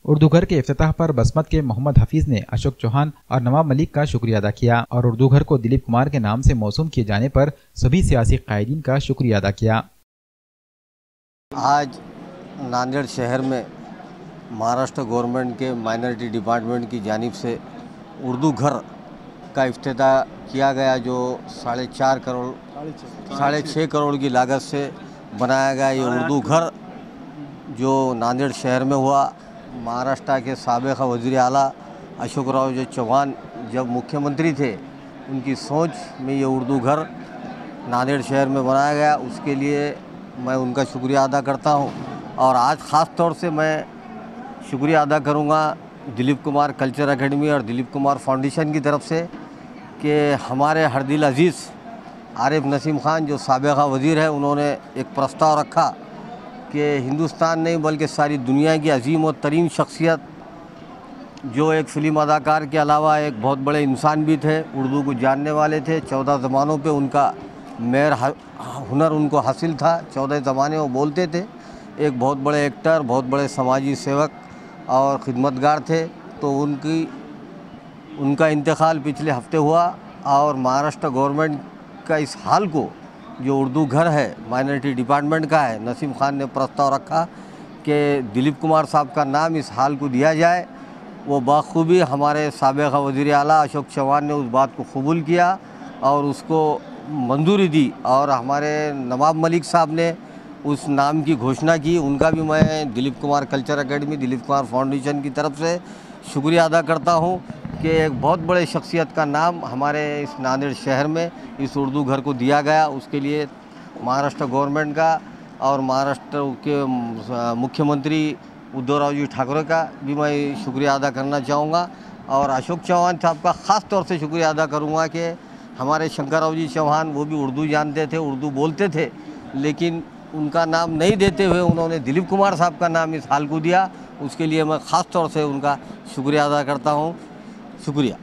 उर्दू घर के इफ्तिताह पर बसमत के मोहम्मद हफीज ने अशोक चौहान और नवाब मलिक का शुक्रिया अदा किया और उर्दू घर को दिलीप कुमार के नाम से मौसूम किए जाने पर सभी सियासी कायदीन का शुक्रिया अदा किया। आज नांदेड़ शहर में महाराष्ट्र गवर्नमेंट के माइनॉरिटी डिपार्टमेंट की जानिब से उर्दू घर का इफ्तिताह किया गया, जो 6.5 करोड़ की लागत से बनाया गया। ये उर्दू घर जो नांदेड़ शहर में हुआ, महाराष्ट्र के साबिक़ वज़ीर आला अशोक राव चौहान जब मुख्यमंत्री थे, उनकी सोच में ये उर्दू घर नांदेड़ शहर में बनाया गया। उसके लिए मैं उनका शुक्रिया अदा करता हूँ। और आज ख़ास तौर से मैं शुक्रिया अदा करूँगा दिलीप कुमार कल्चर एकेडमी और दिलीप कुमार फाउंडेशन की तरफ से कि हमारे हरदिल अजीज़ आरिफ नसीम ख़ान जो साबिक़ वज़ीर है, उन्होंने एक प्रस्ताव रखा कि हिंदुस्तान नहीं बल्कि सारी दुनिया की अजीम और तरीन शख्सियत जो एक फ़िल्म अदाकार के अलावा एक बहुत बड़े इंसान भी थे, उर्दू को जानने वाले थे, 14 ज़बानों पे उनका मेहर हुनर उनको हासिल था, 14 ज़बानें वो बोलते थे, एक बहुत बड़े एक्टर, बहुत बड़े समाजी सेवक और ख़िदमतगार थे। तो उनका इंतकाल पिछले हफ्ते हुआ और महाराष्ट्र गवर्नमेंट का इस हाल को, जो उर्दू घर है माइनॉरिटी डिपार्टमेंट का है, नसीम ख़ान ने प्रस्ताव रखा कि दिलीप कुमार साहब का नाम इस हाल को दिया जाए। वो बाखूबी हमारे साबिक़ वज़ीर आला अशोक चौहान ने उस बात को कबूल किया और उसको मंजूरी दी और हमारे नवाब मलिक साहब ने उस नाम की घोषणा की। उनका भी मैं Dilip Kumar culture academy, Dilip Kumar foundation की तरफ से शुक्रिया अदा करता हूं कि एक बहुत बड़े शख्सियत का नाम हमारे इस नांदेड़ शहर में इस उर्दू घर को दिया गया। उसके लिए महाराष्ट्र गवर्नमेंट का और महाराष्ट्र के मुख्यमंत्री उद्धव राव जी ठाकरे का भी मैं शुक्रिया अदा करना चाहूँगा। और अशोक चौहान साहब का ख़ास तौर से शुक्रिया अदा करूँगा कि हमारे शंकरराव जी चौहान, वो भी उर्दू जानते थे, उर्दू बोलते थे, लेकिन उनका नाम नहीं देते हुए उन्होंने दिलीप कुमार साहब का नाम इस हाल को दिया। उसके लिए मैं ख़ास तौर से उनका शुक्रिया अदा करता हूँ। शुक्रिया।